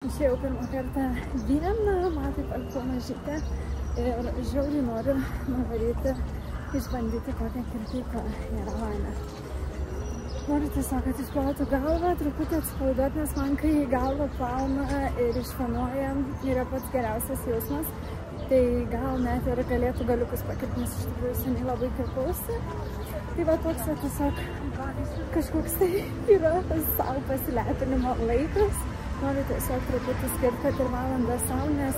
Išėjau pirmą kartą vieną, man taip alpo mažytę ir žiauriai noriu nuvaryti, išbandyti kokią kirpyklą yra vaina. Noriu tiesiog, kad išplautų galvą, truputį atsipalaiduoti, nes man kai galvą plauna ir išvanuoja yra pats geriausias jausmas. Tai gal net ir galėtų galiukus pakirpti, nes iš tikrųjų seniai labai kirpausi. Tai va toks va tiesiog kažkoks tai yra savo pasilepinimo laikas. Noriu tiesiog truputį skirti, kad ir valandą savo, nes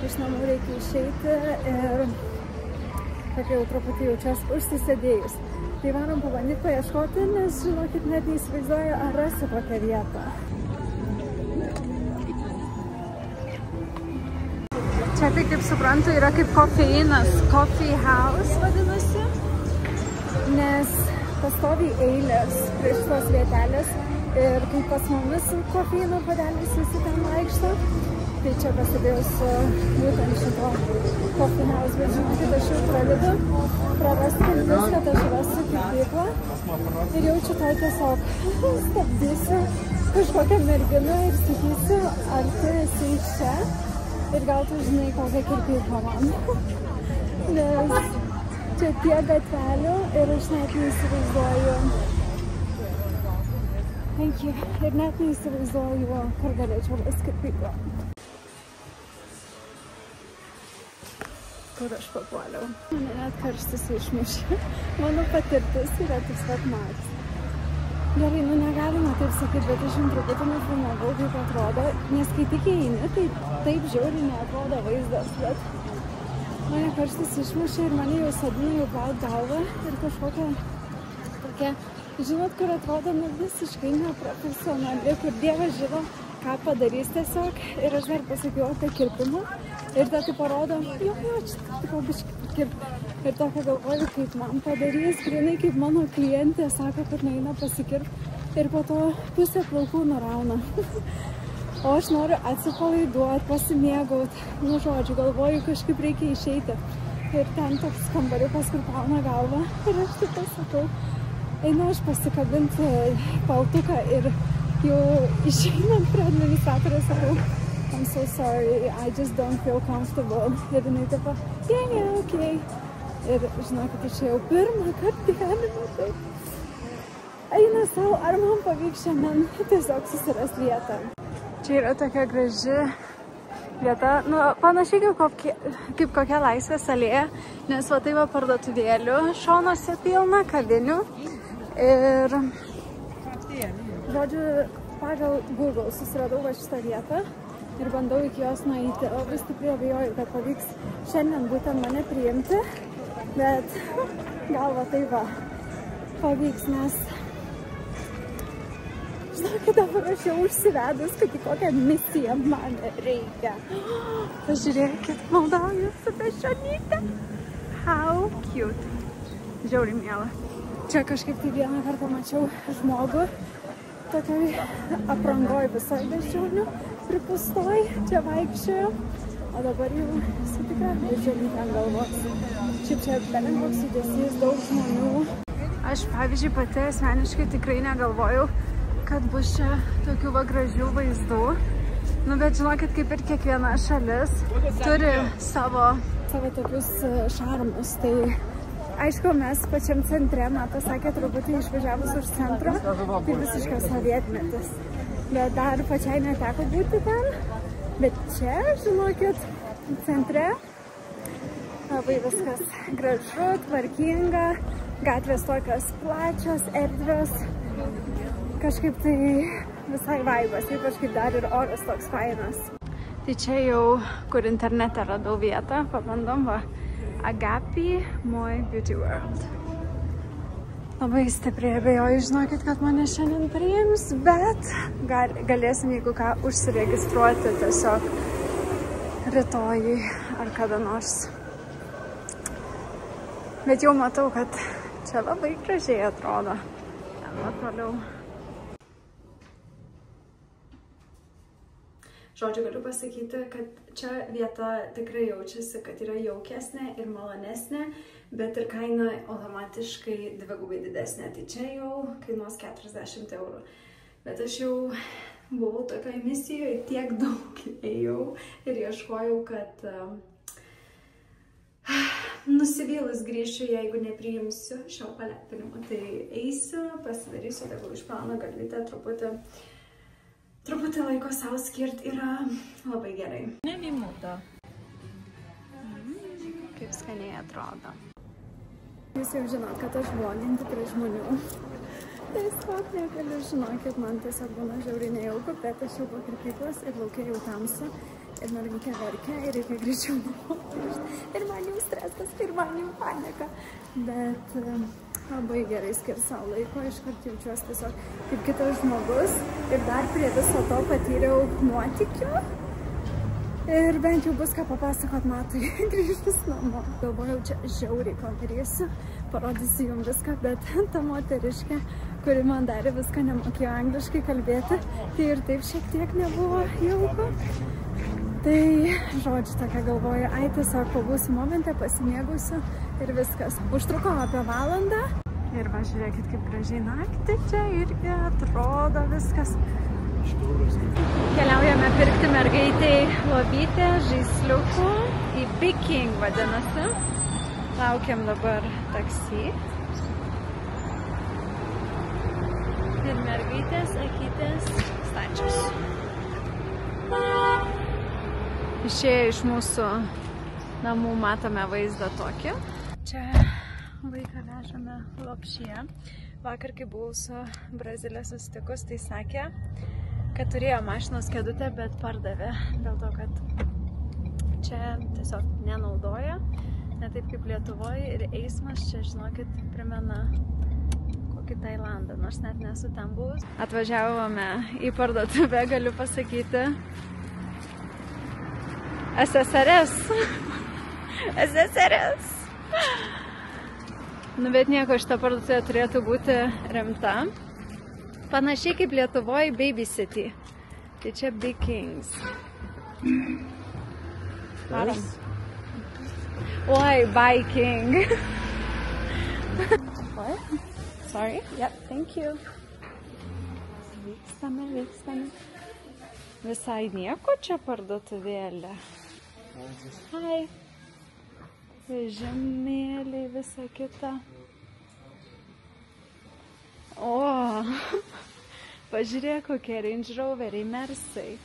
iš namų reikia išeiti ir tokia jau truputį jaučiuosi užsisėdėjus. Tai varom pabandyti paieškoti, nes žinokit, net neįsivaizduoju, ar rasiu kokią vietą. Čia tai, kaip suprantu, yra kaip kofeinas, coffee house vadinasi, nes pastoviai eilės prie šitos vietelės ir kaip pas mumis kofeino padelis visi ten vaikšto, tai čia pasidėjau su būtent šito coffee house, bet žinokit, aš jau pradedu prarasti viltis, kad aš rasiu kirpyklą ir jaučiu tai tiesiog stabdysiu kažkokią merginą ir sakysiu, ar tu esi čia? Ir gal tu žinai, kokią kirpyklą man. Nes čia tiek gatvelių ir aš net neįsivaizduoju. Ir net neįsivaizduoju, kur galėčiau rasti kirpyklą. Kur aš papuoliau. Mane net karštis išmušė. Mano patirtis yra tik pat Mars. Gerai, nu negalima taip sakyti, bet aš jums truputį nufilmavau, kaip atrodo, nes kai tik eini, tai taip žiauriai neatrodo vaizdas, bet mane karštis išmušė ir mane jau sadina jau plaut galvą ir kažkokia tokia, žinot, kur atrodo visiškai neprofesionali, kur Dievas žino, ką padarys tiesiog ir aš dar pasakiau apie kirpimą ir ta tai parodo, jo, čia tik biškai kirpti. Ir tokia galvoju, kaip man padarys, grinai kaip mano klientė sako, kad nueina pasikirpti ir po to pusę plaukų nurauna. O aš noriu atsipalaiduoti, pasimėgauti, nu žodžiu, galvoju, kažkaip reikia išeiti. Ir ten toks kambariukas, kur plauna galvą ir aš taip pasakau, einu aš pasikabinti paltuką ir jau išeinant prie administratorės sakau, I'm so sorry, I just don't feel comfortable. Ir jinai taip, yeah, okay. Ir žinokit, išėjau pirmą kartą gyvenime, tai eina savo, ar man pavyks šiandien tiesiog susiras vietą. Čia yra tokia graži vieta, nu, panašiai kaip kokia Laisvės alėja, nes va tai va parduotuvėlių, šonuose pilna kavinių ir, žodžiu, pagal Google susiradau va šitą vietą ir bandau iki jos nueiti, o vis stipriai abejoju, kad pavyks šiandien būtent mane priimti. Bet gal va tai va pavyks, nes žinokit, dabar aš jau užsivedus, kad į kokią misiją man reikia. Pažiūrėkit, maldauju su bežonyte. How cute. Žiauriai miela. Čia kažkaip tai vieną kartą mačiau žmogų tokioj aprangoj visai bežonių pripustoj, čia vaikščiojo. O dabar jau esu tikra bežonytę ant galvos. Šiaip čia belenkoks judesys, daug žmonių. Aš, pavyzdžiui, pati asmeniškai tikrai negalvojau, kad bus čia tokių va gražių vaizdų. Nu, bet žinokit, kaip ir kiekviena šalis turi savo tokius šarmus. Tai aišku, mes pačiam centre, Mata sakė, truputį išvažiavus už centro, tai visiškas sovietmetis. Bet dar pačiai neteko būti ten. Bet čia, žinokit, centre labai viskas gražu, tvarkinga, gatvės tokios plačios, erdvios, kažkaip tai visai vaibas, ypač kaip dar ir oras toks fainas. Tai čia jau, kur internete radau vietą, pabandom va, Agapi Moi Beauty World. Labai stipriai abejoju, žinokit, kad mane šiandien priims, bet galėsim, jeigu ką, užsiregistruoti tiesiog rytojui ar kada nors. Bet jau matau, kad čia labai gražiai atrodo. Ten va toliau. Žodžiu, galiu pasakyti, kad čia vieta tikrai jaučiasi, kad yra jaukesnė ir malonesnė, bet ir kaina automatiškai dvigubai didesnė. Tai čia jau kainuos 40 eurų. Bet aš jau buvau tokioj misijoje, tiek daug ėjau ir ieškojau, kad nusivylus grįšiu, jeigu nepriimsiu šio palepinimo. Tai eisiu, pasidarysiu, tegul išplauna galvytę, truputį laiko savo skirti yra labai gerai. Nemimuta. Kaip skaniai atrodo. Jūs jau žinot, kad aš vloginti prie žmonių. Tiesiog negaliu, žinokit, man tiesiog būna žiauriai nejauku, bet aš jau po kirpyklos ir laukia jau tamsu. Ir mergytė verkia ir reikia greičiau namo. Ir man jau stresas, ir man jau panika. Bet labai gerai skirti savo laiko, iškart jaučiuosi tiesiog kaip kitas žmogus. Ir dar prie viso to patyriau nuotykių. Ir bent jau bus ką papasakot Matui grįžtus namo. Galvojau, čia žiauriai padarysiu, parodysiu jums viską, bet ta moteriškė, kuri man darė viską, nemokėjo angliškai kalbėti, tai ir taip šiek tiek nebuvo jauku. Tai, žodžiu, tokia galvoju, ai, tiesiog pabūsiu momente, pasimėgausiu ir viskas. Užtruko apie valandą. Ir va, žiūrėkit, kaip gražiai naktį čia irgi atrodo viskas. Keliaujame pirkti mergaitei lovytę, žaisliukų, į Big King vadinasi. Laukiam dabar taksi. Ir mergaitės, akytės, stačius. Išėję iš mūsų namų matome vaizdą tokį. Čia vaiką vežame Lopšyje. Vakar, kai buvau su Brazilė susitikus, tai sakė, kad turėjo mašinos kėdutę, bet pardavė. Dėl to, kad čia tiesiog nenaudoja, ne taip kaip Lietuvoje. Ir eismas čia, žinokit, primena kokį Tailandą, nors net nesu ten buvus. Atvažiavome į parduotuvę, galiu pasakyti. SSRS. SSRS. Nu, bet nieko, šita parduotuvė turėtų būti rimta. Panašiai kaip Lietuvoje Baby City. Tai čia Big Kings. Varom. Oi, Viking. What? Sorry? Yep, thank you. Vykstame. Visai nieko čia parduotuvėlė. Hai. Vežimėliai, visa kita. O, pažiūrėk, kokie Range Roveriai, Mersai.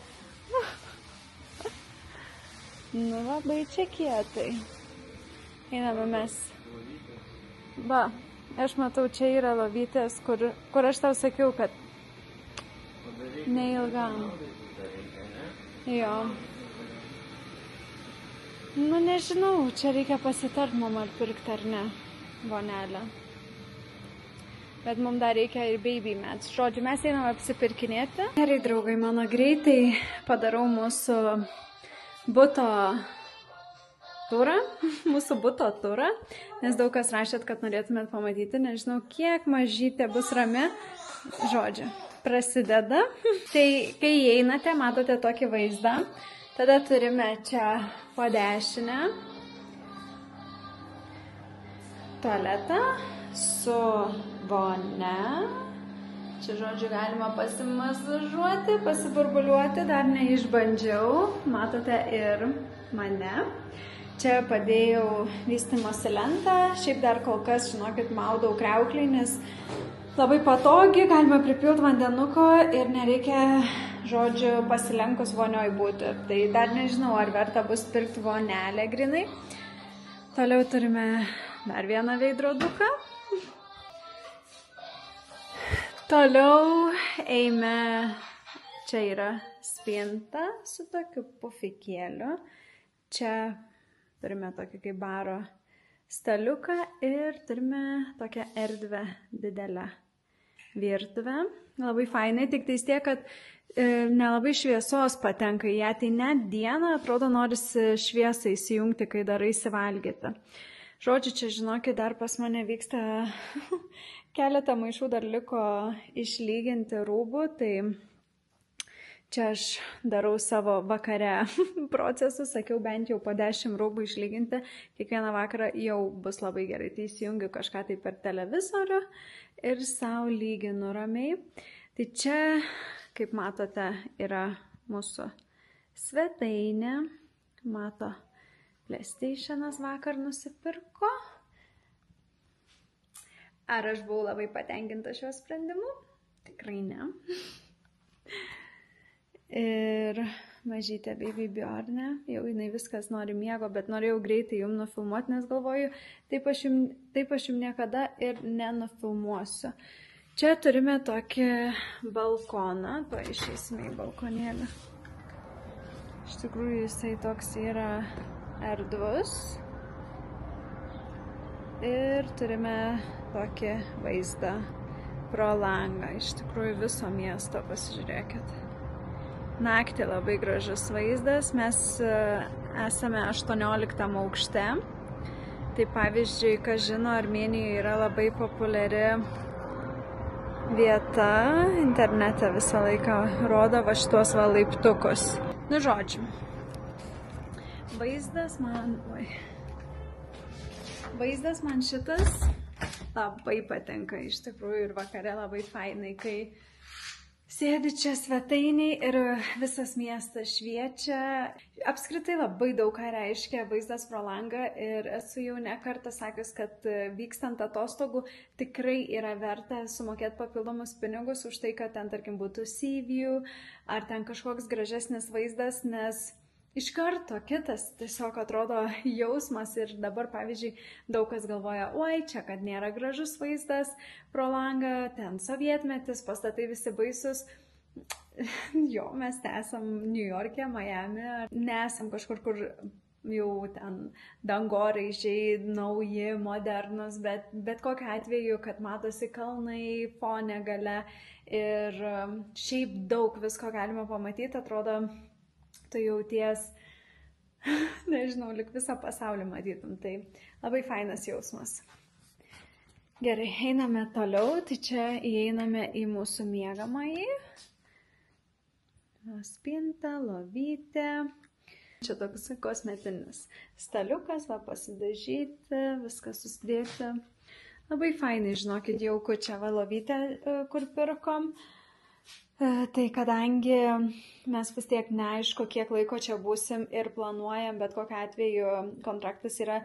Nu, labai čia kietai. Einame mes. Va, aš matau, čia yra lovytės, kur aš tau sakiau, kad neilgam. Jo. Nu, nežinau, čia reikia pasitart mum ar pirkti ar ne, vonelę. Bet mums dar reikia ir baby mats. Žodžiu, mes einam apsipirkinėti. Gerai, draugai, mano greitai padarau mūsų buto turą. Mūsų buto turą. Nes daug kas rašėt, kad norėtumėt pamatyti. Nežinau, kiek mažytė bus rami. Žodžiu, prasideda. Tai, kai einate, matote tokį vaizdą. Tada turime čia po dešinę tualetą su vonia. Čia, žodžiu, galima pasimasažuoti, pasiburbuliuoti, dar neišbandžiau. Matote ir mane. Čia padėjau vystymosi lentą. Šiaip dar kol kas, žinokit, maudau kriauklį, nes labai patogi, galima pripilti vandenuko ir nereikia, žodžiu, pasilenkus vonioj būti. Tai dar nežinau, ar verta bus pirkti vonelę grinai. Toliau turime dar vieną veidroduką. Toliau eime, čia yra spinta su tokiu pufikėliu. Čia turime tokį kaip baro staliuką ir turime tokią erdvę didelę virtuvę. Labai fainai, tik tais tiek, kad nelabai šviesos patenka į ją, tai net dieną atrodo norisi šviesą įsijungti, kai daraisi valgyti. Žodžiu, čia žinokit, dar pas mane vyksta keletą maišų, dar liko išlyginti rūbų, tai čia aš darau savo vakare procesus, sakiau bent jau po 10 rūbų išlyginti, kiekvieną vakarą jau bus labai gerai, tai įsijungiu kažką tai per televizorių ir savo lyginu ramiai. Tai čia kaip matote, yra mūsų svetainė. Mato, PlayStation'as vakar nusipirko. Ar aš buvau labai patenkinta šiuo sprendimu? Tikrai ne. Ir mažytė baby Bjornė, jau jinai viskas nori miego, bet norėjau greitai jums nufilmuoti, nes galvoju, taip aš jums niekada ir nenufilmuosiu. Čia turime tokį balkoną, išeisime į balkonėlį. Iš tikrųjų jisai toks yra erdvus. Ir turime tokį vaizdą pro langą, iš tikrųjų viso miesto, pasižiūrėkit. Naktį labai gražus vaizdas, mes esame 18 aukšte. Tai pavyzdžiui, kas žino, Armėnijoje yra labai populiari vieta, internete visą laiką rodo va šitos va laiptukus. Nu žodžiu, vaizdas man šitas labai patinka iš tikrųjų ir vakare labai fainai, kai sėdi čia svetainiai ir visas miestas šviečia. Apskritai labai daug ką reiškia vaizdas pro langą ir esu jau ne kartą sakius, kad vykstant atostogų tikrai yra verta sumokėti papildomus pinigus už tai, kad ten, tarkim, būtų sea view ar ten kažkoks gražesnis vaizdas, nes iš karto kitas tiesiog atrodo jausmas ir dabar, pavyzdžiui, daug kas galvoja, oi, čia kad nėra gražus vaizdas pro langą, ten sovietmetis, pastatai visi baisus. Jo, mes esam New York'e, Miami, nesam kažkur, kur jau ten dangoraižiai, nauji, modernus, bet kokiu atveju, kad matosi kalnai, fone gale ir šiaip daug visko galima pamatyti, atrodo, tu jauties, nežinau, lik visą pasaulį matytum, tai labai fainas jausmas. Gerai, einame toliau, tai čia įeiname į mūsų miegamąjį. Spinta, lovytė. Čia toks kosmetinis staliukas, va pasidažyti, viską susidėti. Labai fainai, žinokit, jauku čia va lovytė, kur pirkom. Tai kadangi mes vis tiek neaišku, kiek laiko čia būsim ir planuojam, bet kokiu atveju kontraktas yra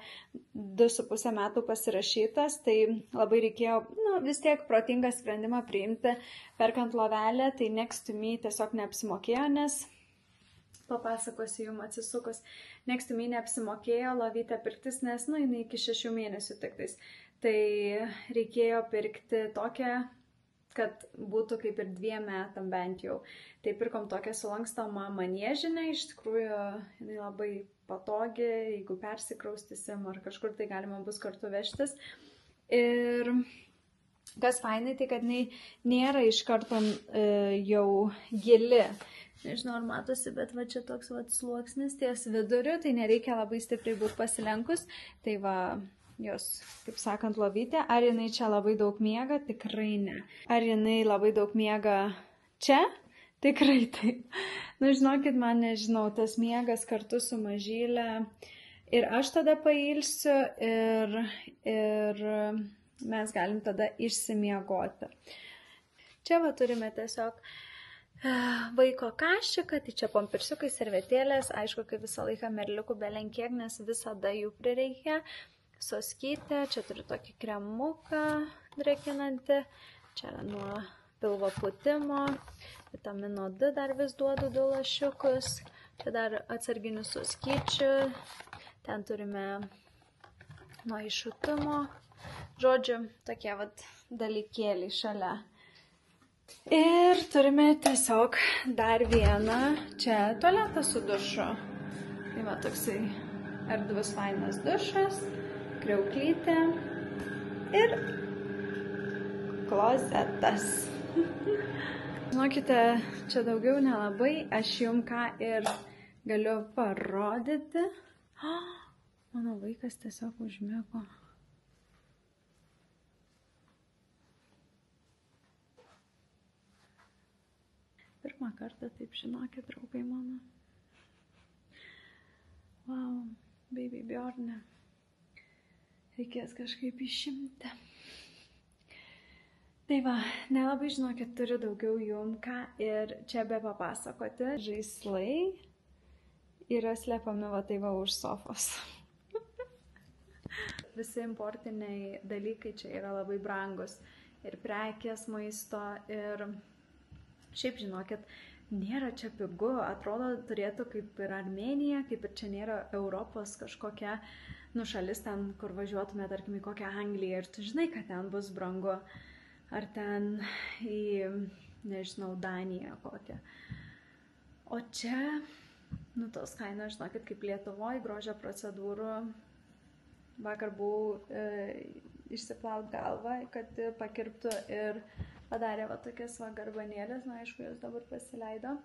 2,5 metų pasirašytas, tai labai reikėjo vis tiek protingą sprendimą priimti, perkant lovelę, tai Next to Me tiesiog neapsimokėjo, nes papasakosiu jums atsisukus, Next to Me neapsimokėjo lovytę pirktis, nes jinai iki 6 mėnesių tiktais. Tai reikėjo pirkti tokią, kad būtų kaip ir 2 metam bent jau. Tai pirkom tokią sulankstomą maniežinę, iš tikrųjų jinai labai patogi, jeigu persikraustysim ar kažkur tai galima bus kartu vežtis. Ir kas fainai, tai kad jinai nėra iš karto jau gili. Nežinau, ar matosi, bet va čia toks va sluoksnis ties viduriu, tai nereikia labai stipriai būti pasilenkus. Tai va, jos, kaip sakant, lovytė. Ar jinai čia labai daug miega? Tikrai ne. Ar jinai labai daug miega čia? Tikrai taip. Nu, žinokit, man nežinau, tas miegas kartu su mažylė. Ir aš tada pailsiu ir mes galim tada išsimiegoti. Čia va turime tiesiog vaiko kašiką, tai čia pompirsiukai, servetėlės. Aišku, kaip visą laiką merliukų belenkiek, nes visada jų prireikia. Soskytė, čia turiu tokį kremuką drekinantį, čia nuo pilvo pūtimo, vitamino D dar vis duodu 2 lašiukus, čia dar atsarginių soskyčių, ten turime nuo iššutimo, žodžiu, tokie vat dalykėliai šalia. Ir turime tiesiog dar vieną, čia tualetą su dušu, tai va toksai erdvus fainas dušas, kriauklytė ir klozetas. Žinokite, čia daugiau nelabai, aš jums ką ir galiu parodyti. Mano vaikas tiesiog užmiego. Pirmą kartą taip, žinokit, draugai mano. Wow, baby Bjornė. Reikės kažkaip išimti. Tai va, nelabai žinokit, turiu daugiau jum ką ir čia be papasakoti. Žaislai yra slepiami va tai va už sofos. Visi importiniai dalykai čia yra labai brangus. Ir prekės, maisto, ir šiaip žinokit, nėra čia pigu. Atrodo, turėtų kaip ir Armėnija, kaip ir čia nėra Europos kažkokia šalis ten, kur važiuotume, tarkim, į kokią Angliją. Ir tu žinai, kad ten bus brangu. Ar ten į, nežinau, Daniją kokią. O čia, tos kainos, žinokit, kaip Lietuvoje, grožio procedūrų. Vakar buvau išsiplaut galvą, kad pakirptų ir padarė va tokias va garbanėlės, aišku, jos dabar pasileido,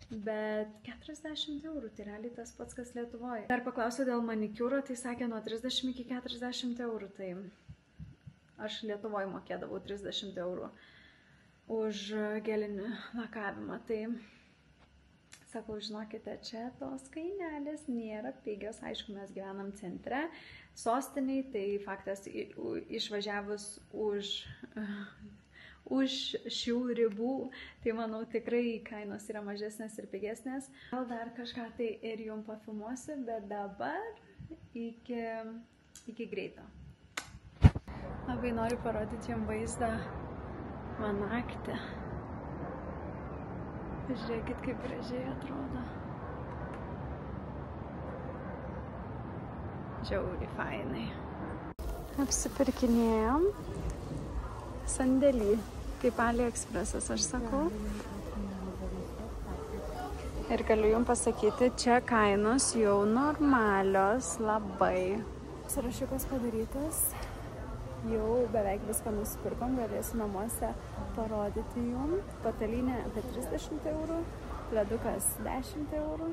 bet 40 eurų, tai realiai tas pats, kas Lietuvoje. Dar paklausiau dėl manikiūro, tai sakė nuo 30 iki 40 eurų, tai aš Lietuvoje mokėdavau 30 eurų už gelinį lakavimą, tai sakau, žinokite, čia tos kainelės nėra pigios, aišku, mes gyvenam centre, sostiniai, tai faktas išvažiavus už šių ribų, tai manau tikrai kainos yra mažesnės ir pigesnės. Gal dar kažką tai ir jums pafilmuosiu, bet dabar iki greito. Labai noriu parodyti jums vaizdą man naktį. Žiūrėkit, kaip gražiai atrodo. Žiauriai fainai. Apsipirkinėjom sandėlį, kaip AliExpressas, aš sakau. Ir galiu jums pasakyti, čia kainos jau normalios labai. Sąrašiukas padarytas. Jau beveik viską nusipirkom, galėsiu namuose parodyti jums. Patalynė apie 30 eurų, ledukas 10 eurų.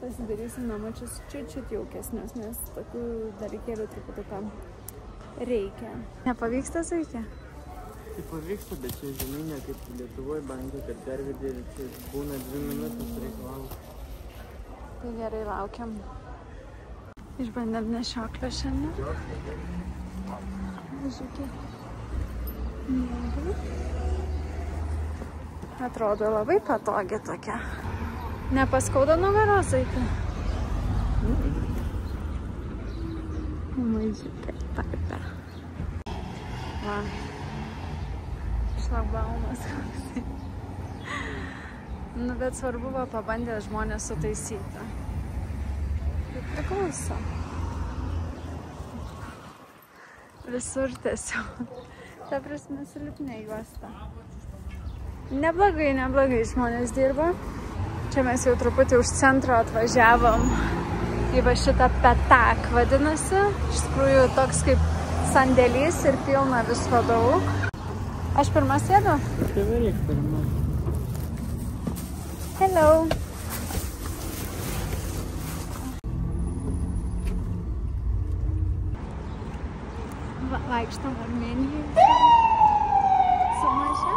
Pasidarysim namučius čiut jaukesnius, nes tokių dalykėlių truputuką reikia. Nepavyksta, Zuikė? Tai pavyksta, bet čia žinai, ne kaip Lietuvoje bankai, kad pervedė ir čia būna 2 minutės reikia laukti. Tai gerai, laukiam. Išbandėm nešioklę šiandien. Žiūrėkit. Atrodo labai patogi tokia. Nepaskauda nugaros eiti? Mažiukė tarpe. Va. Šlagbaumas koksai. Nu, bet svarbu va pabandė žmonės sutaisyti. Kaip priklauso. Visur tiesiog. Ta prasme, silpnė juosta. Neblogai žmonės dirba. Čia mes jau truputį už centro atvažiavom į va šitą petak vadinasi. Iš tikrųjų toks kaip sandėlys ir pilna visko daug. Aš pirmas sėdu? Tai varyk pirmas. Hello. Vaikštam Armėnijoje. Sumažė.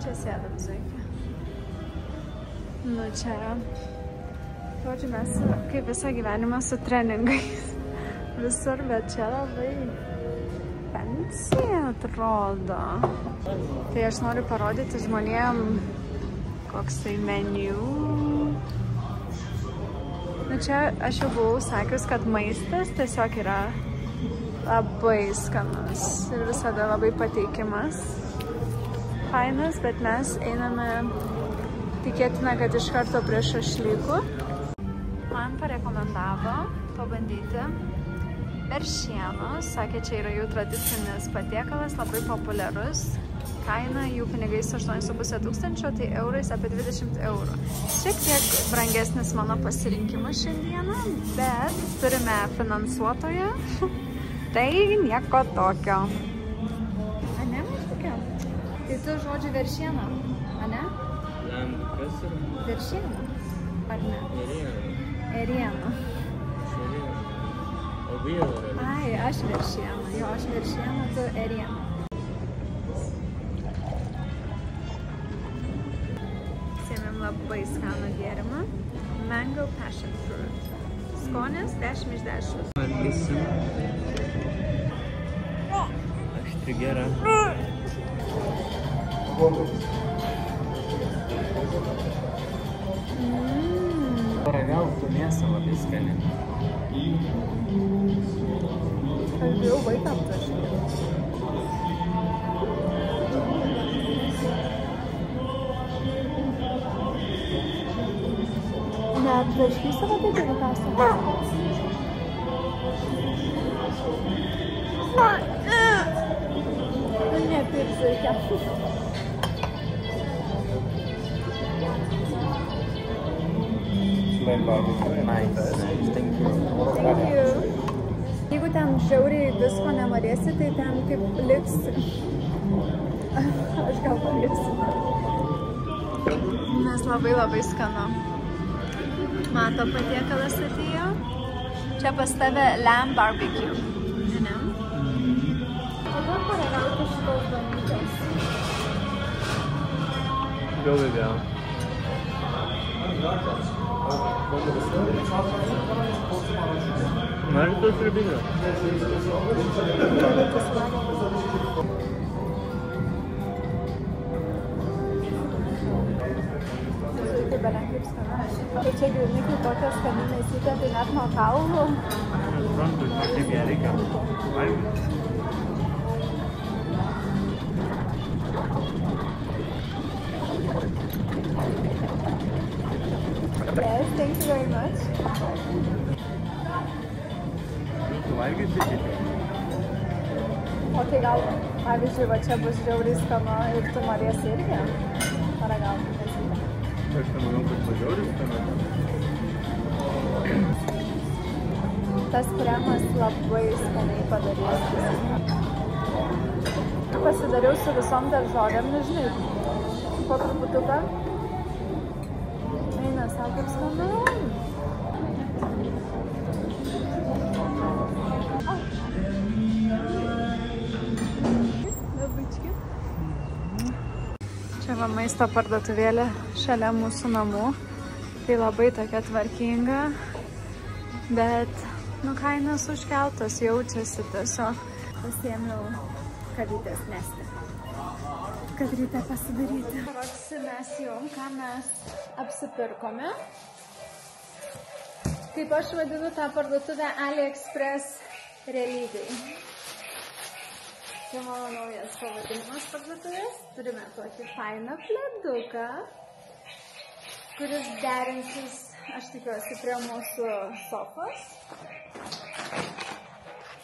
Čia sėdam Zuikė. Nu čia. Žodžiu, mes kaip visą gyvenimą su treningais. Visur, bet čia labai fancy atrodo. Tai aš noriu parodyti žmonėm koks tai meniu. Nu čia aš jau buvau sakius, kad maistas tiesiog yra labai skanus ir visada labai pateikimas. Fainas, bet mes einame tikėtina, kad iš karto prie šašlykų. Man parekomendavo pabandyti veršienos. Sakė, čia yra jų tradicinis patiekalas, labai populiarus. Kaina jų pinigais 8,5 tūkstančio, tai eurais apie 20 eurų. Šiek tiek brangesnis mano pasirinkimas šiandieną, bet turime finansuotoją. Tai nieko tokio. A ne, kažkokia? Tai tu žodžiu veršiena, a ne? Kas yra? Veršiena, ar ne? Eriena. Eriena. O vyro yra? Ai, aš veršiena. Jo, aš veršiena, tu eriena. Sėmėm labai skanų gėrimą. Mango passion fruit. Skonis 10 iš 10. Valgysim. Aš Tai gera. Paragauk tu mėsą, labai skani. Aš bijau vaiką aptaškyti. Neaptašky savo taip ir kasą. Nepirks reikia. Nice. Thank you. Thank you. Jeigu ten žiauriai visko nenorėsi, tai ten kaip liks. Aš gal paliksiu. Nes labai skanu. Mato patiekalas atėjo. Čia pas tave lamb barbecue. Ne? Kada paragauti šitos banyčios? Go video. Nori tos ribinės? Tai belen kaip skanu. Tai čia grinai kaip tokia skani mėsytė, tai net nuo kaulų. Suprantu, kaip ją reikia. Valgyti. Yes, thank you very much. Valgyti kiti. O tai gal, pavyzdžiui, va čia bus žiauriai skanu ir tu norėsi irgi paragauti mėsytę. Aš tai manau, kad žiauriai skanu. Tas kremas labai skaniai padarys. Pasidariau su visom daržovėm, nežinai, po truputuką. Eina, savo kaip skanu. Čia va maisto parduotuvėlė šalia mūsų namų. Tai labai tokia tvarkinga, bet kainos užkeltos, jaučiasi tiesiog. Pasiėmiau kavytės nesti, kad ryte pasidaryti. Parodysiu mes jum, ką mes apsipirkome. Kaip aš vadinu tą parduotuvę AliExpress realybėj. Tai mano naujas pavadinimas parduotuvės. Turime tokį fainą pleduką, kuris derinsis, aš tikiuosi, prie mūsų sofos.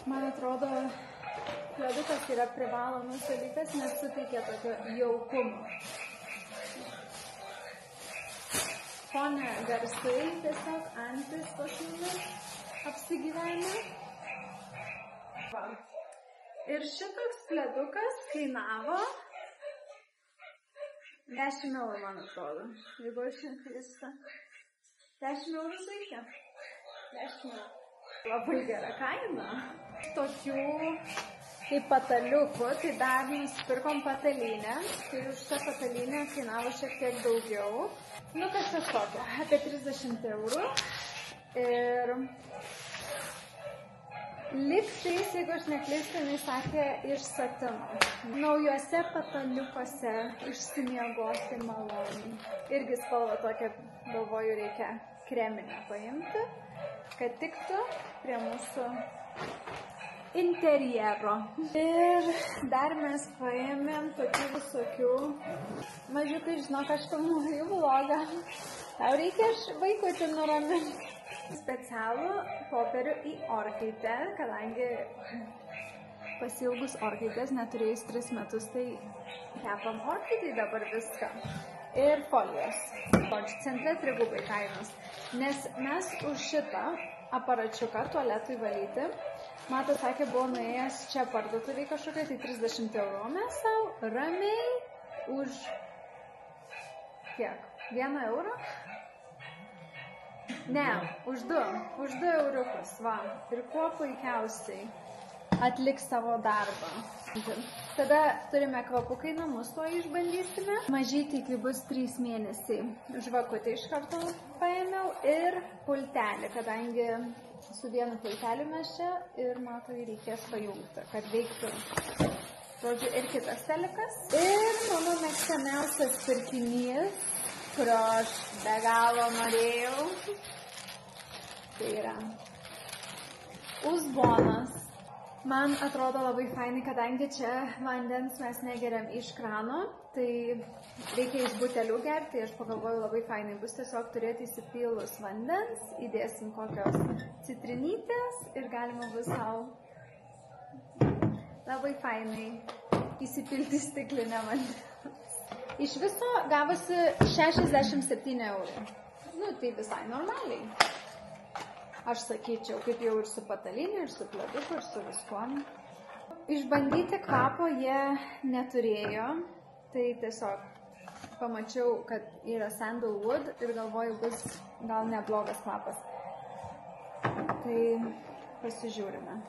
Man atrodo, pledukas yra privalomas dalykas, nes suteikia tokio jaukumo. Fone garsai tiesiog antis pas mumis apsigyvenę. Ir šitoks pledukas kainavo 10 eurų, man atrodo. Jeigu aš neklystu. 10 eurų reikia. 10 eurų. Labai gera kaina. Tokių kaip pataliukų, tai dar nusipirkom patalynę. Tai už tą patalynę kainavo šiek tiek daugiau. Kažkas tokio, apie 30 eurų. Ir lygtais, jeigu aš neklystu, jinai sakė iš satino. Naujuose pataliukose išsimiegoti maloniai. Irgi spalva tokia, galvoju, reikia kreminę paimti, kad tiktų prie mūsų interjero. Ir dar mes paėmėm tokių visokių. Mažiukai, žinok, aš filmuoju vlogą. Tau reikia vaikutį nuraminti. Specialų popierių į orkaitę, kadangi pasilgus orkaitės, neturėjus 3 metus, tai kepam orkaitai dabar viską. Ir folijos. Centre 3 kainos. Nes mes už šitą aparačiuką tualetui valyti, Matas sakė, buvo nuėjęs čia parduotuviai kažkokia, tai 30 eurų. Mes savo ramiai už kiek? 1 eurą? Ne, už 2 euriukus, va. Ir kuo puikiausiai atliks savo darbą. Tada turime kvapukai namus, to išbandysime. Mažytį, kai bus 3 mėnesiai. Žvakutį iš karto paėmiau ir pultelį, kadangi su vienu pulteliu mes čia ir Matui reikės pajungti, kad veiktų Žodžiu, ir kitas telikas. Ir mano mėgstamiausias pirkinys, kurio aš be galo norėjau, tai yra uzbonas. Man atrodo labai fainai, kadangi čia vandens mes negeriam iš krano, tai reikia iš butelių gerti, tai aš pagalvoju labai fainai bus tiesiog turėti įsipylus vandens, įdėsim kokios citrinytės ir galima bus savo labai fainai įsipilti stiklinę vandens. Iš viso gavosi 67 eurų. Nu, tai visai normaliai. Aš sakyčiau, kaip jau ir su pataliniu, ir su pleduku, ir su viskuom. Išbandyti kvapo jie neturėjo, tai tiesiog pamačiau, kad yra sandalwood ir galvoju, bus gal neblogas kvapas. Tai pasižiūrime.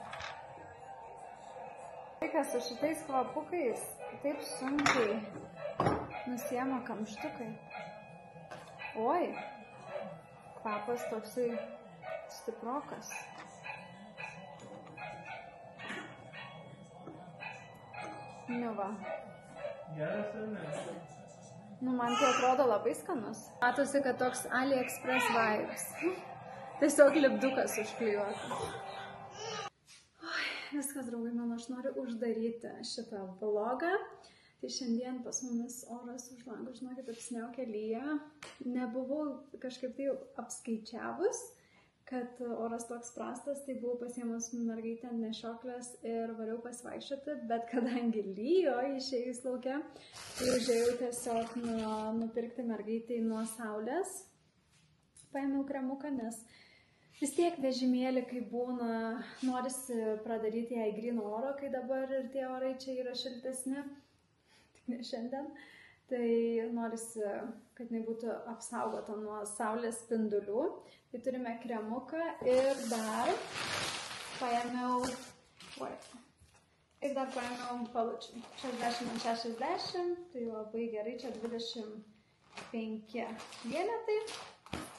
Kas su šitais kvapukais taip sunkiai nusiema kamštukai. Oi, kvapas toksai stiprokas. Nu va. Geras ar ne? Nu, man tai atrodo labai skanus. Matosi, kad toks AliExpress vibes. Tiesiog lipdukas užklijuotas. Viskas, draugai, mano, aš noriu uždaryti šitą vlogą. Tai šiandien pas mumis oras už lango, žinokit, apsniaukia lyja. Nebuvau kažkaip tai apskaičiavus, kad oras toks prastas, tai buvau pasiėmus mergaitę nešioklės ir variau pasivaikščioti, bet kadangi lyjo išėjus lauke, tai užėjau tiesiog nupirkti mergaitai nuo saulės. Paėmiau kremuką, nes vis tiek vežimėlį, kai būna, norisi pradaryti jai gryno oro, kai dabar ir tie orai čia yra šiltesni, tik ne šiandien, tai norisi, kad jinai būtų apsaugota nuo saulės spindulių. Tai turime kremuką ir dar paėmiau palučių. 60×60, tai labai gerai, čia 25 vienetai,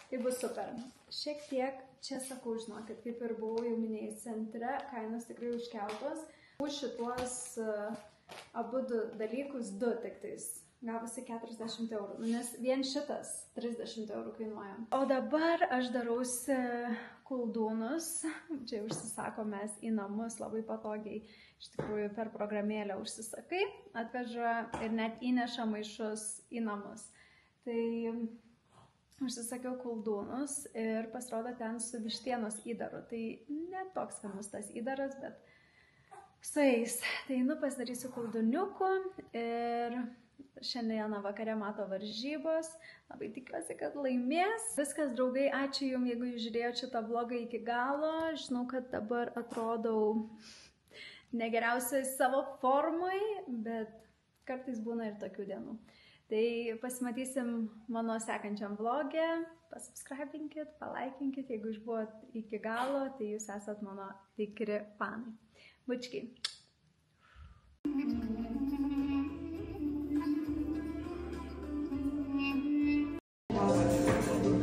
tai bus super. Šiek tiek, čia sakau, žinokit, kaip ir buvau jau minėjai centre, kainos tikrai užkeltos. Už šituos abu dalykus du tik tais gavosi 40 eurų, nes vien šitas 30 eurų kainuoja. O dabar aš darausi koldūnus, čia užsisako mes į namus labai patogiai, iš tikrųjų per programėlę užsisakai, atveža ir net įneša maišus į namus. Tai užsisakiau koldūnus ir pasirodo ten su vištienos įdaru. Tai ne toks skanus tas įdaras, bet su jais. Tai pasidarysiu koldūniukų ir šiandieną vakare mato varžybos. Labai tikiuosi, kad laimės. Viskas, draugai, ačiū Jums, jeigu Jūs žiūrėjote šitą vlogą iki galo. Žinau, kad dabar atrodau negeriausiai savo formui, bet kartais būna ir tokių dienų. Tai pasimatysim mano sekančiam vlogė, pasubscribinkit, palaikinkit, jeigu jūs buvot iki galo, tai jūs esat mano tikri fanai. Bučkiai.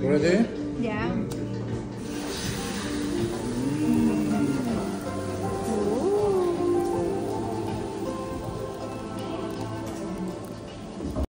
Ready? Yeah.